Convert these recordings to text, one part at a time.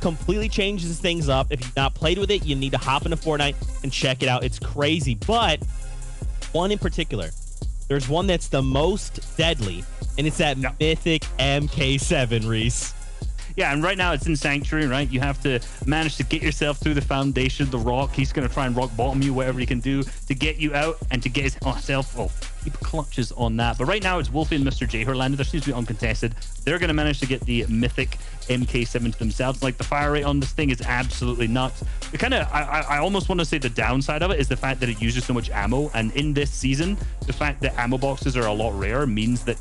completely changes things up. If you've not played with it, you need to hop into Fortnite and check it out. It's crazy. But one in particular, there's one that's the most deadly, and it's that mythic MK7, Reese. Yeah, and right now it's in Sanctuary, right? You have to manage to get yourself through the foundation, the rock. He's going to try and rock bottom you, whatever he can do to get you out and to get himself, well, keep clutches on that. But right now it's Wolfie and Mr. J who are landed. There seems to be uncontested. They're going to manage to get the mythic MK7 to themselves. Like, the fire rate on this thing is absolutely nuts. It kind of, I almost want to say the downside of it is the fact that it uses so much ammo. And in this season, the fact that ammo boxes are a lot rarer means that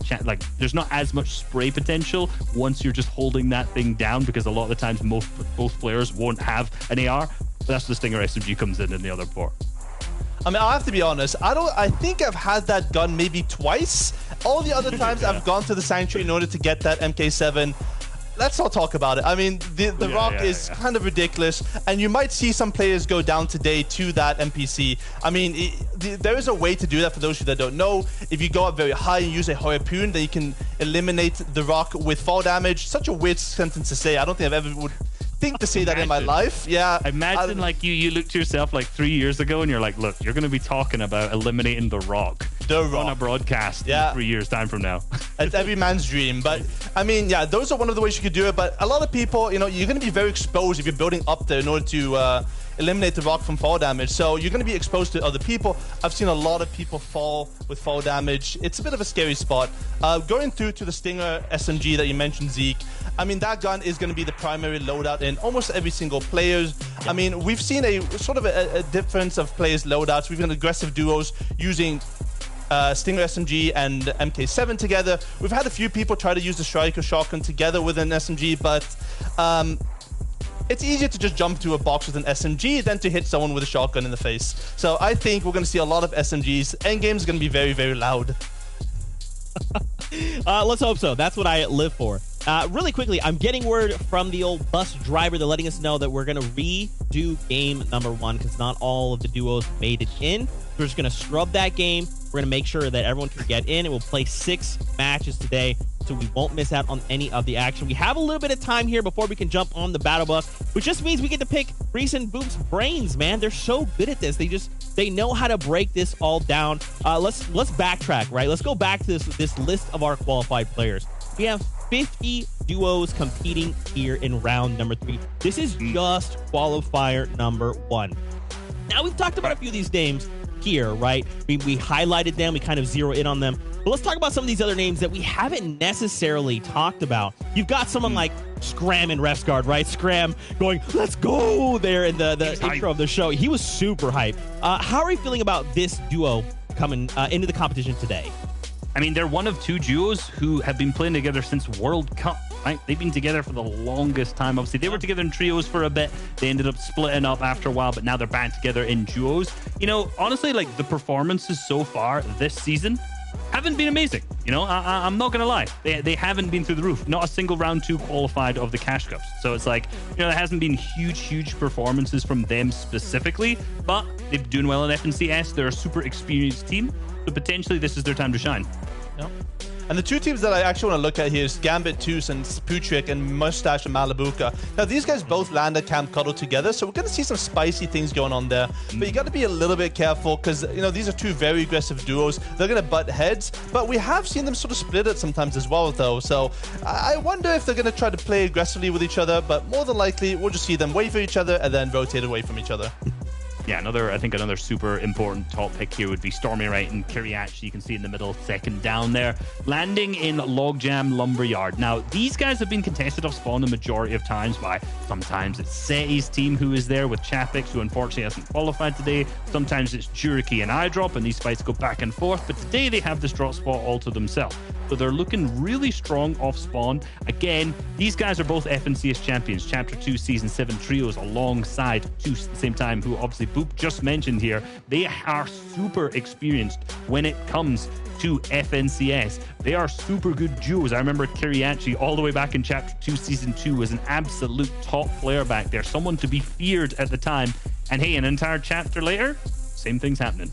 there's not as much spray potential once you're just holding that thing down, because a lot of the times both players won't have an AR. But that's the Stinger SMG comes in the other port. I mean, I have to be honest. I think I've had that gun maybe twice. All the other times I've gone to the Sanctuary in order to get that MK7. Let's not talk about it. I mean, the rock is kind of ridiculous, and you might see some players go down today to that NPC. I mean, there is a way to do that for those of you that don't know. If you go up very high and use a harpoon, then you can eliminate the rock with fall damage. Such a weird sentence to say. I don't think I've ever would think to say that in my life. Yeah. Imagine like you look to yourself like 3 years ago and you're like, look, you're going to be talking about eliminating the rock. On a broadcast in 3 years time from now. It's every man's dream. But I mean, yeah, those are one of the ways you could do it. But a lot of people, you know, you're going to be very exposed if you're building up there in order to eliminate the rock from fall damage. So you're going to be exposed to other people. I've seen a lot of people fall with fall damage. It's a bit of a scary spot. Going through to the Stinger SMG that you mentioned, Zeke, I mean, that gun is going to be the primary loadout in almost every single player's. I mean, we've seen a sort of a difference of players' loadouts. We've got aggressive duos using Stinger SMG and MK7 together. We've had a few people try to use the Striker shotgun together with an SMG, but it's easier to just jump to a box with an SMG than to hit someone with a shotgun in the face. So I think we're going to see a lot of SMGs. Endgame is going to be very, very loud. Let's hope so. That's what I live for. Really quickly, I'm getting word from the old bus driver. They're letting us know that we're going to redo game number 1 because not all of the duos made it in. We're just going to scrub that game. We're going to make sure that everyone can get in, and we'll play 6 matches today, so we won't miss out on any of the action. We have a little bit of time here before we can jump on the battle bus, which just means we get to pick Reese and Boop's brains, man. They're so good at this. They know how to break this all down. Let's backtrack, right? Let's go back to this list of our qualified players. We have 50 duos competing here in round number 3. This is just qualifier number 1. Now, we've talked about a few of these names here, right? We highlighted them, we kind of zero in on them. But let's talk about some of these other names that we haven't necessarily talked about. You've got someone like Scram in Ref's Guard, right? Scram going, let's go there in the intro of the show. He was super hype. How are you feeling about this duo coming into the competition today? I mean, they're one of 2 duos who have been playing together since World Cup, right? They've been together for the longest time. Obviously, they were together in trios for a bit. They ended up splitting up after a while, but now they're back together in duos. You know, honestly, like, the performances so far this season haven't been amazing. You know, I'm not going to lie. They haven't been through the roof. Not a single round 2 qualified of the Cash Cups. So it's like, you know, there hasn't been huge performances from them specifically, but they've been doing well in FNCS. They're a super experienced team. So potentially this is their time to shine. Yep. And the 2 teams that I actually want to look at here is Gambit 2 and Putrick and Mustache and Malibuka. Now, these guys both land at Camp Cuddle together, so we're going to see some spicy things going on there. But you got to be a little bit careful because, you know, these are 2 very aggressive duos. They're going to butt heads, but we have seen them sort of split it sometimes as well, though. So I wonder if they're going to try to play aggressively with each other, but more than likely, we'll just see them wait for each other and then rotate away from each other. Yeah, I think another super important top pick here would be Stormy Wright and Kiriachi. You can see in the middle, second down there, landing in Logjam Lumberyard. Now, these guys have been contested off spawn the majority of times by, sometimes it's Seti's team who is there with Chapix, who unfortunately hasn't qualified today. Sometimes it's Juriki and iDrop, and these fights go back and forth. But today they have this drop spot all to themselves. So they're looking really strong off spawn. Again, these guys are both FNCS champions, Chapter 2 Season 7 trios alongside 2 at the same time, who obviously Boop just mentioned here. They are super experienced when it comes to FNCS. They are super good duos. I remember Kiriachi all the way back in Chapter 2 Season 2 was an absolute top player back there, someone to be feared at the time. And hey, an entire chapter later, same thing's happening.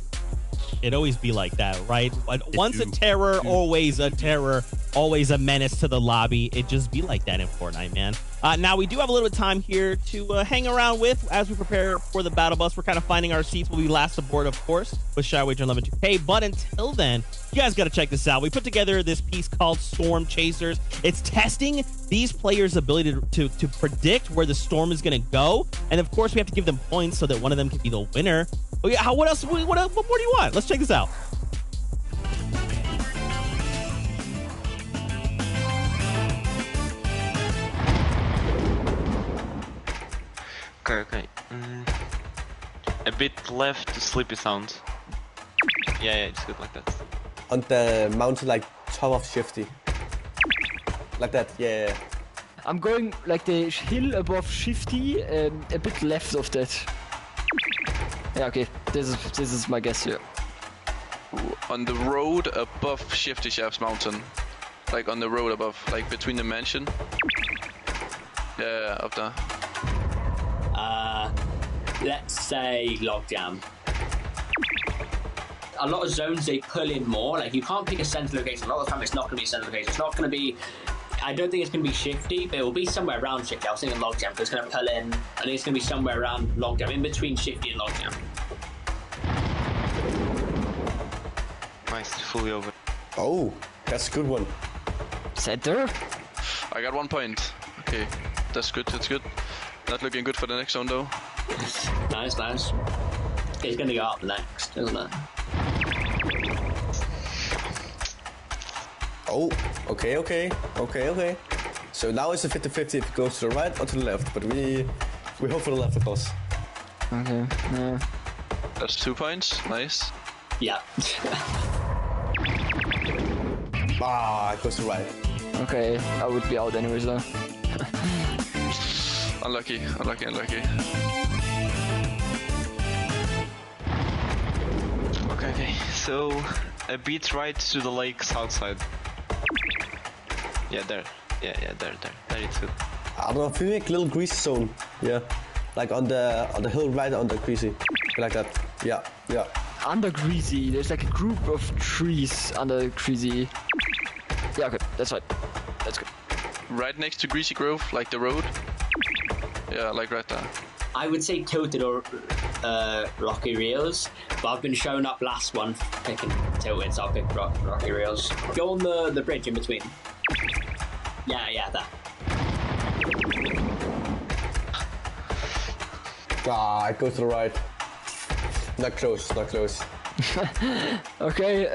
It always be like that, right? Once a terror, always a terror, always a menace to the lobby. It just be like that in Fortnite, man. Now, we do have a little bit of time here to hang around with as we prepare for the battle bus. We're kind of finding our seats. We'll be last aboard, of course, with Shy Wager 11-2K. But until then, you guys got to check this out. We put together this piece called Storm Chasers. It's testing these players' ability to predict where the storm is going to go. And, of course, we have to give them points so that one of them can be the winner. Oh, yeah, what else? What more do you want? Let's check this out. Okay. A bit left to sleepy sound. Yeah, it's good like that. On the mountain, like top of Shifty. Like that, yeah. I'm going like the hill above Shifty, a bit left of that. Yeah, okay. This is my guess here. On the road above Shifty Shafts Mountain. Like on the road above, like between the mansion. Yeah, up there. Let's say logjam. A lot of zones they pull in more. Like you can't pick a center location. A lot of the time it's not going to be a center location. It's not going to be. I don't think it's going to be Shifty, but it will be somewhere around Shifty. I was thinking logjam because it's going to pull in. I think it's going to be somewhere around logjam, in between Shifty and logjam. Nice, fully over. Oh, that's a good one. Center? I got 1 point. Okay, that's good, that's good. Not looking good for the next zone though. Nice. It's going to go up next, isn't it? Oh, okay. So now it's a 50-50 if it goes to the right or to the left, but we hope for the left, of course. Okay, yeah. That's 2 points, nice. Yeah. It goes to the right. Okay, I would be out anyways though. Unlucky. Okay. So, a bit right to the lake south side. Yeah, there. Yeah, there. There it's good. I don't know, feel like a little greasy zone. Yeah. Like on the hill right under greasy. Like that. Yeah. Under Greasy, there's like a group of trees under Greasy. Yeah, okay, that's right. That's good. Right next to Greasy Grove, like the road. Yeah, like right there. I would say tilted or rocky reels, but I've been shown up last one picking tilted, so I'll pick rocky reels. Go on the bridge in between. Yeah, that. It goes to the right. Not close. Okay,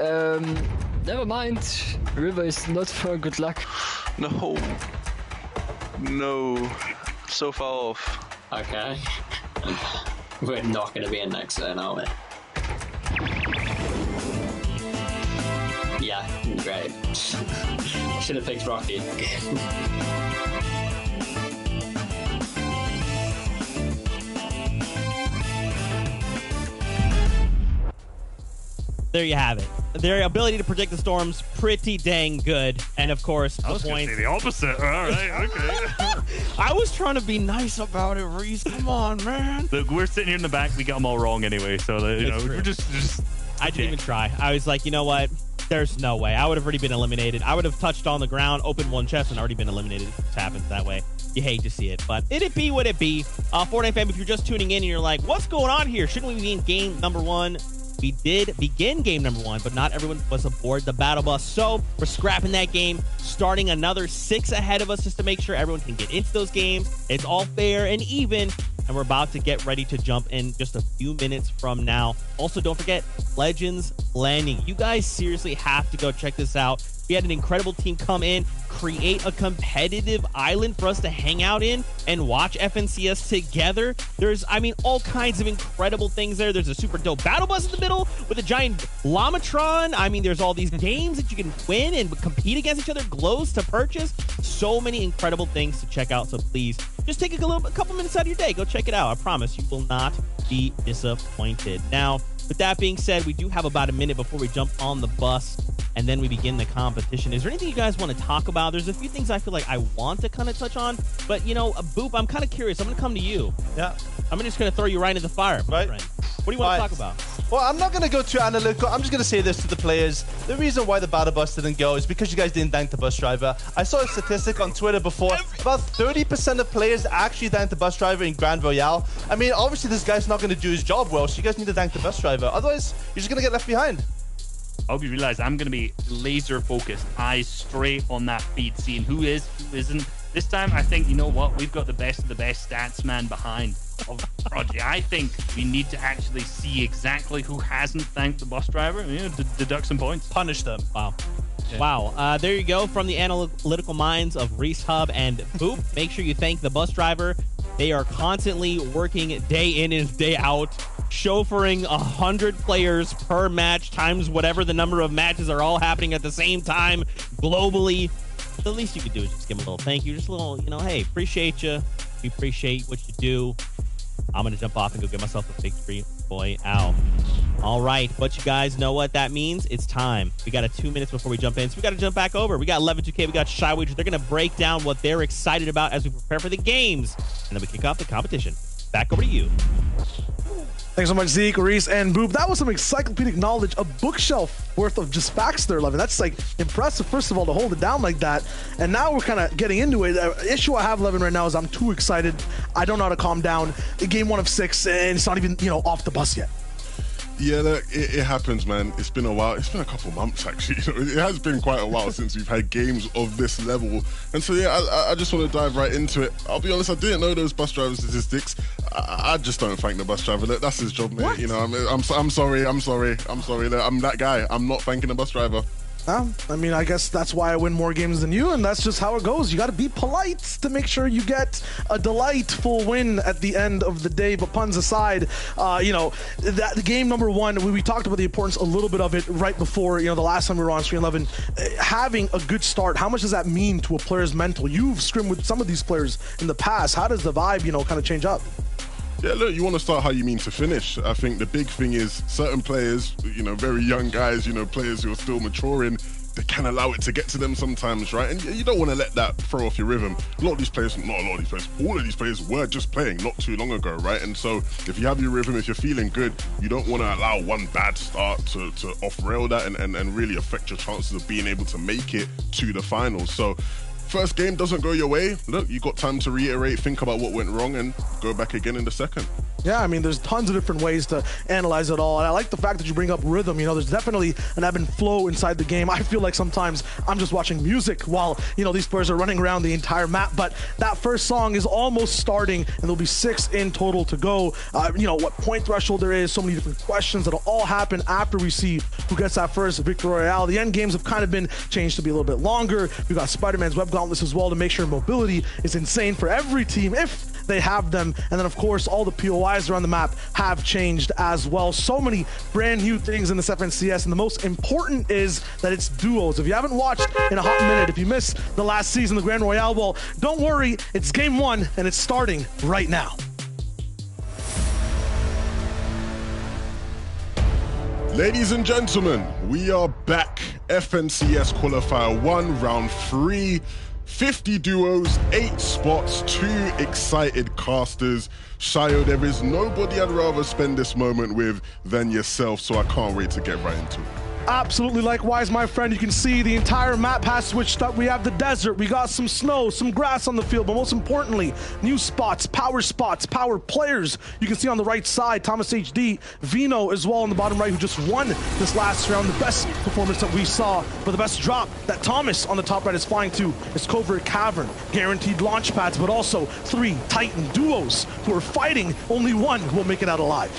never mind. River is not for good luck. No. So far off. Okay. We're not going to be in next then, are we? Yeah, great. Should have picked Rocky. There you have it. Their ability to predict the storms, pretty dang good. And of course, I was going to say the opposite. All right, okay. I was trying to be nice about it, Reese. Come on, man. Look, we're sitting here in the back. We got them all wrong anyway. So, we're just I didn't even try. I was like, you know what? There's no way. I would have already been eliminated. I would have touched on the ground, opened one chest, and already been eliminated. It just happens that way. You hate to see it, but it'd be what it be. Fortnite fam, if you're just tuning in and you're like, what's going on here? Shouldn't we be in game number 1? We did begin game number 1, but not everyone was aboard the battle bus. So we're scrapping that game, starting another 6 ahead of us just to make sure everyone can get into those games. It's all fair and even, and we're about to get ready to jump in just a few minutes from now. Also, don't forget Legends Landing. You guys seriously have to go check this out. We had an incredible team come in, create a competitive island for us to hang out in and watch FNCS together. There's, all kinds of incredible things there. There's a super dope battle bus in the middle with a giant Llamatron. There's all these games that you can win and compete against each other, glows to purchase. So many incredible things to check out. So please, just take a couple minutes out of your day. Go check it out. I promise you will not be disappointed. Now, with that being said, we do have about a minute before we jump on the bus and then we begin the competition. Is there anything you guys want to talk about? There's a few things I feel like I want to kind of touch on, but Boop, I'm kind of curious. I'm going to come to you. Yeah. I'm just going to throw you right into the fire, my right. friend. What do you want to talk about? Well, I'm not going to go too analytical. I'm just going to say this to the players. The reason why the battle bus didn't go is because you guys didn't thank the bus driver. I saw a statistic on Twitter before. About 30% of players actually thanked the bus driver in Grand Royale. I mean, obviously this guy's not going to do his job well, so you guys need to thank the bus driver. Otherwise, you're just going to get left behind. I hope you realize I'm going to be laser focused, eyes straight on that feed, seeing who is, who isn't. This time, I think, you know what? We've got the best of the best stats man behind. Prodigy. I think we need to actually see exactly who hasn't thanked the bus driver and deduct some points. Punish them. Wow. Wow. There you go from the analytical minds of Reese Hub and Boop. Make sure you thank the bus driver. They are constantly working day in and day out, chauffeuring 100 players per match times whatever the number of matches are all happening at the same time globally. The least you could do is just give them a little thank you. Just a little, hey, appreciate you. We appreciate what you do. I'm going to jump off and go get myself a big treat. Boy, ow. All right, but you guys know what that means. It's time. We got 2 minutes before we jump in, so we got to jump back over. We got 11-2K, we got Shy Wager. They're going to break down what they're excited about as we prepare for the games, and then we kick off the competition. Back over to you. Thanks so much, Zeke, Reese, and Boop. That was some encyclopedic knowledge, a bookshelf worth of just facts there, Levin. That's like impressive, first of all, to hold it down like that. And now we're kind of getting into it. The issue I have, Levin, right now is I'm too excited. I don't know how to calm down. Game 1 of 6, and it's not even, off the bus yet. Yeah, look, it happens, man. It's been a while. It's been a couple months, actually. It has been quite a while since we've had games of this level. And so, yeah, I just want to dive right into it. I'll be honest, I didn't know those bus driver statistics. I just don't thank the bus driver. Look, that's his job, mate. What? I'm sorry. Look, I'm that guy. I'm not thanking the bus driver. I mean, I guess that's why I win more games than you, and that's just how it goes. You got to be polite to make sure you get a delightful win at the end of the day. But puns aside, that game number 1, we talked about the importance a little bit of it right before, the last time we were on Screen 11. Having a good start, how much does that mean to a player's mental? You've scrimmed with some of these players in the past. How does the vibe, kind of change up? Yeah, look, you want to start how you mean to finish. I think the big thing is certain players, very young guys, players who are still maturing, they can allow it to get to them sometimes, right? And you don't want to let that throw off your rhythm. All of these players were just playing not too long ago, right? And so if you have your rhythm, if you're feeling good, you don't want to allow one bad start to off-rail that and really affect your chances of being able to make it to the finals. So first game doesn't go your way, look, you got time to reiterate, think about what went wrong, and go back again in the second. Yeah, I mean, there's tons of different ways to analyze it all. And I like the fact that you bring up rhythm. There's definitely an ebb and flow inside the game. I feel like sometimes I'm just watching music while, these players are running around the entire map. But that first song is almost starting, and there'll be 6 in total to go. What point threshold there is, so many different questions that'll all happen after we see who gets that first Victory Royale. The end games have kind of been changed to be a little bit longer. We've got Spider-Man's Web Gauntlets as well to make sure mobility is insane for every team if they have them. And then, of course, all the POIs around the map have changed as well. So many brand new things in this FNCS, and the most important is that it's duos. If you haven't watched in a hot minute, if you missed the last season, the Grand Royale, well, don't worry, it's game 1, and it's starting right now. Ladies and gentlemen, we are back. FNCS Qualifier 1, round 3. 50 duos, 8 spots, 2 excited casters. Shayo, there is nobody I'd rather spend this moment with than yourself, so I can't wait to get right into it. Absolutely, likewise, my friend. You can see the entire map has switched up. We have the desert, we got some snow, some grass on the field, but most importantly, new spots, power players. You can see on the right side, Thomas HD, Vino as well on the bottom right, who just won this last round. The best performance that we saw, but the best drop that Thomas on the top right is flying to is Covert Cavern. Guaranteed launch pads, but also 3 Titan duos who are fighting. Only one will make it out alive.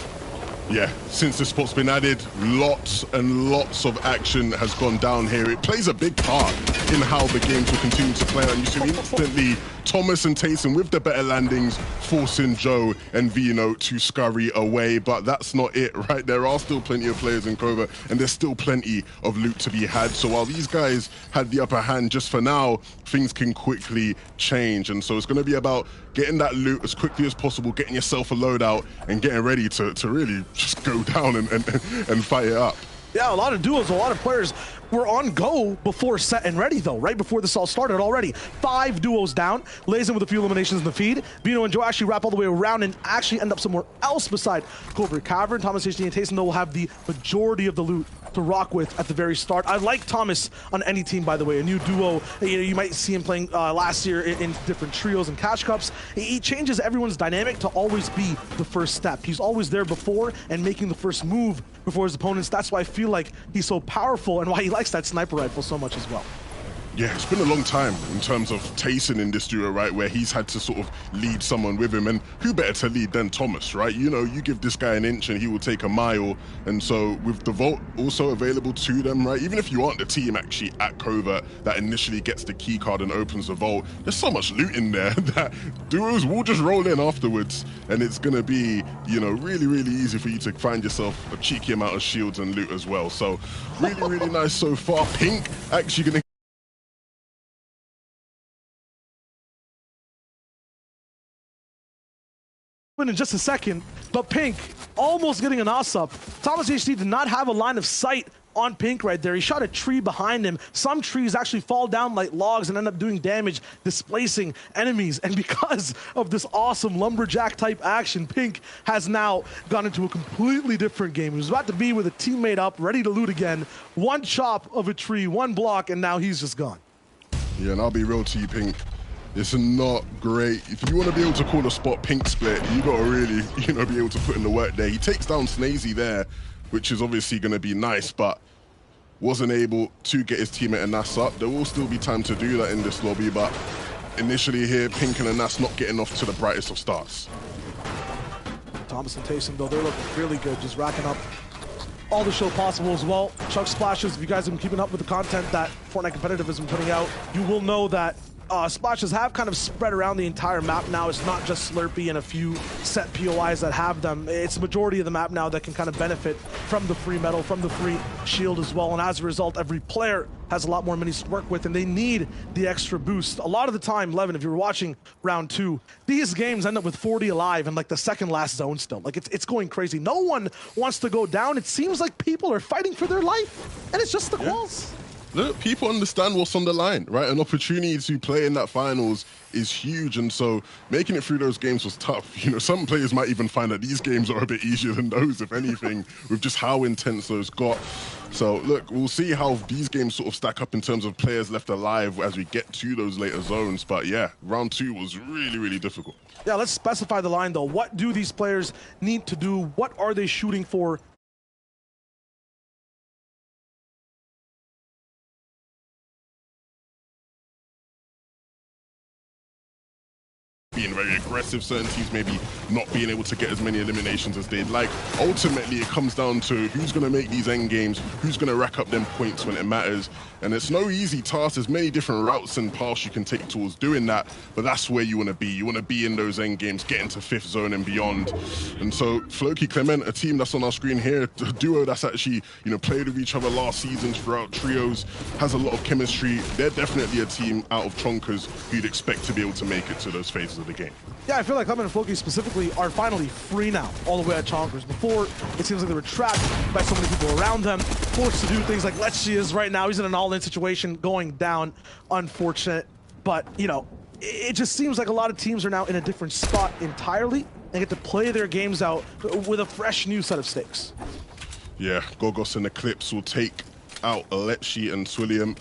Yeah, since the spot's been added, lots and lots of action has gone down here. It plays a big part in how the games will continue to play out. You see instantly Thomas and Tayson with the better landings, forcing Joe and Vino to scurry away. But that's not it, right? There are still plenty of players in Covert, and there's still plenty of loot to be had. So while these guys had the upper hand just for now, things can quickly change. And so it's going to be about getting that loot as quickly as possible, getting yourself a loadout, and getting ready to really just go down and fight it up. Yeah, a lot of duels, a lot of players were on go before set and ready, though, right before this all started already. 5 duos down, lays in with a few eliminations in the feed. Bino and Joe actually wrap all the way around and actually end up somewhere else beside Cobra Cavern. Thomas HD and Taysom, though, will have the majority of the loot to rock with at the very start. I like Thomas on any team, by the way. A new duo. You might see him playing last year in different trios and cash cups. He changes everyone's dynamic to always be the first step. He's always there before and making the first move before his opponents. That's why I feel like he's so powerful and why he likes that sniper rifle so much as well. Yeah, it's been a long time in terms of Tayson in this duo, right, where he's had to sort of lead someone with him, and who better to lead than Thomas, right? You know, you give this guy an inch and he will take a mile, and so with the vault also available to them, right, even if you aren't the team actually at Covert that initially gets the key card and opens the vault, there's so much loot in there that duos will just roll in afterwards, and it's going to be, you know, really, really easy for you to find yourself a cheeky amount of shields and loot as well. So really, really nice so far. Pink actually going to in just a second, but Pink almost getting an ass up. Thomas HD did not have a line of sight on Pink right there. He shot a tree behind him. Some trees actually fall down like logs and end up doing damage, displacing enemies. And because of this awesome lumberjack type action, Pink has now gone into a completely different game. He was about to be with a teammate up, ready to loot again. One chop of a tree, one block, and now he's just gone. Yeah, and I'll be real to you, Pink. It's not great. If you want to be able to call a spot Pink split, you got to really, you know, be able to put in the work there. He takes down Snazy there, which is obviously going to be nice, but wasn't able to get his teammate Anas up. There will still be time to do that in this lobby, but initially here, Pink and Anas not getting off to the brightest of starts. Thomas and Taysom, though, they're looking really good, just racking up all the show possible as well. Chuck Splashes, if you guys have been keeping up with the content that Fortnite Competitive has been putting out, you will know that splashes have kind of spread around the entire map now. It's not just Slurpee and a few set POIs that have them. It's the majority of the map now that can kind of benefit from the free metal, from the free shield as well. And as a result, every player has a lot more minis to work with, and they need the extra boost. A lot of the time, Levin, if you were watching round 2, these games end up with 40 alive in like the second last zone still. Like it's going crazy. No one wants to go down. It seems like people are fighting for their life, and it's just the quals. Look, people understand what's on the line, right? An opportunity to play in that finals is huge, and so making it through those games was tough. You know, some players might even find that these games are a bit easier than those, if anything, with just how intense those got. So, look, we'll see how these games sort of stack up in terms of players left alive as we get to those later zones. But yeah, round 2 was really, really difficult. Yeah, let's specify the line, though. What do these players need to do? What are they shooting for? Being very aggressive, certain teams maybe not being able to get as many eliminations as they'd like. Ultimately, it comes down to who's going to make these end games, who's going to rack up them points when it matters. And it's no easy task. There's many different routes and paths you can take towards doing that, but that's where you want to be. You want to be in those end games, get into 5th zone and beyond. And so Floki Clement, a team that's on our screen here, a duo that's actually, you know, played with each other last seasons throughout trios, has a lot of chemistry. They're definitely a team out of Chonkers who you'd expect to be able to make it to those phases of the game. Yeah, I feel like Clement and Floki specifically are finally free now, all the way at Chonkers. Before, it seems like they were trapped by so many people around them, forced to do things like Letschi is right now. He's in an all-in situation, going down. Unfortunate. But, you know, it just seems like a lot of teams are now in a different spot entirely and get to play their games out with a fresh new set of stakes. Yeah, Gogos and Eclipse will take out Letschi and Swilliam.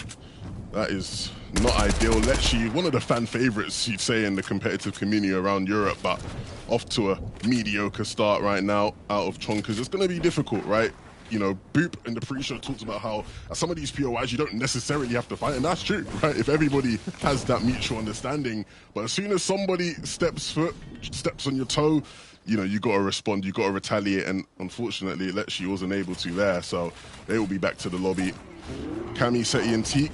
That is not ideal. Letschi, one of the fan favorites, you'd say, in the competitive community around Europe, but off to a mediocre start right now out of Chonkers. It's going to be difficult, right? You know, Boop in the pre-show talks about how at some of these POIs you don't necessarily have to fight, and that's true, right? If everybody has that mutual understanding. But as soon as somebody steps on your toe, you know, you got to respond, you got to retaliate, and unfortunately, Letschi wasn't able to there, so they will be back to the lobby. Cammy, Seti, and Teak,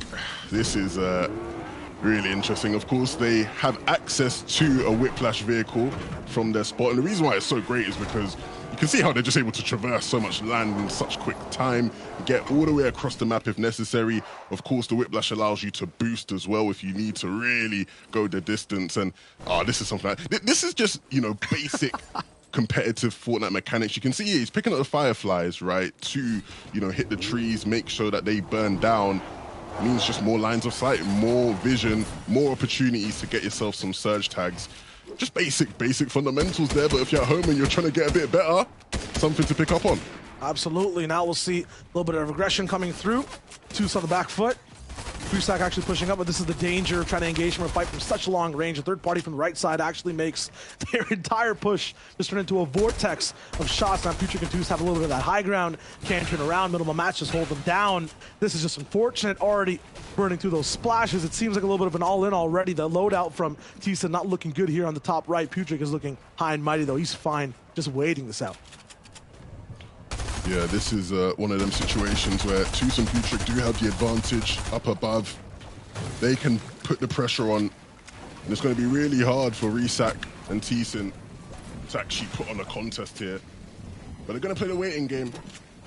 this is really interesting. Of course, they have access to a Whiplash vehicle from their spot, and the reason why it's so great is because you can see how they're just able to traverse so much land in such quick time, get all the way across the map if necessary. Of course, the Whiplash allows you to boost as well if you need to really go the distance, and this is something this is just, you know, basic competitive Fortnite mechanics. You can see he's picking up the fireflies, right, to, you know, hit the trees, make sure that they burn down. Means just more lines of sight, more vision, more opportunities to get yourself some surge tags. Just basic fundamentals there, but if you're at home and you're trying to get a bit better, something to pick up on. Absolutely. Now we'll see a little bit of aggression coming through. Tooth on the back foot. Fusak actually pushing up, but this is the danger of trying to engage from a fight from such long range. A third party from the right side actually makes their entire push just turn into a vortex of shots. Now Future and Tooth have a little bit of that high ground, can't turn around, middle of a match, just hold them down. This is just unfortunate, already burning through those splashes. It seems like a little bit of an all-in already. The loadout from Tisa not looking good here on the top right. Putrick is looking high and mighty though. He's fine, just waiting this out. Yeah, this is one of them situations where Tooth and Putrick do have the advantage up above. They can put the pressure on, and it's going to be really hard for Resac and Teeson to actually put on a contest here. But they're going to play the waiting game,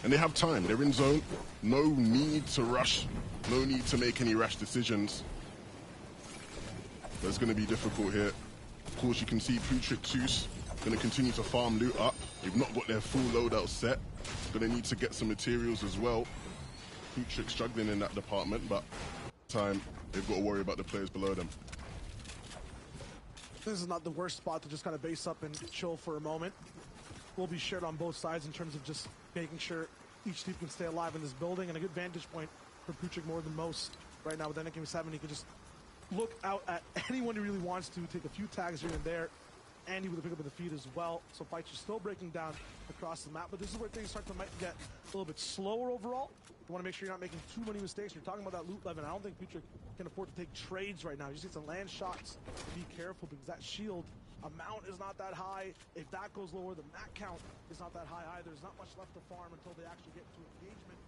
and they have time. They're in zone. No need to rush. No need to make any rash decisions. But it's going to be difficult here. Of course, you can see Putrick Tooth going to continue to farm loot up. They've not got their full loadout set. Going to need to get some materials as well. Putrick struggling in that department, but time they've got to worry about the players below them. This is not the worst spot to just kind of base up and chill for a moment. Will be shared on both sides in terms of just making sure each team can stay alive in this building, and a good vantage point for Putrick more than most right now with Anakin 7. He can just look out at anyone he really wants to, take a few tags here and there. Andy with a pick up of the feed as well. So fights are still breaking down across the map, but this is where things might get a little bit slower overall. You want to make sure you're not making too many mistakes. You're talking about that loot level. I don't think Putrick can afford to take trades right now. You just need to land shots. Be careful because that shield amount is not that high. If that goes lower, the mat count is not that high either. There's not much left to farm until they actually get to engagement.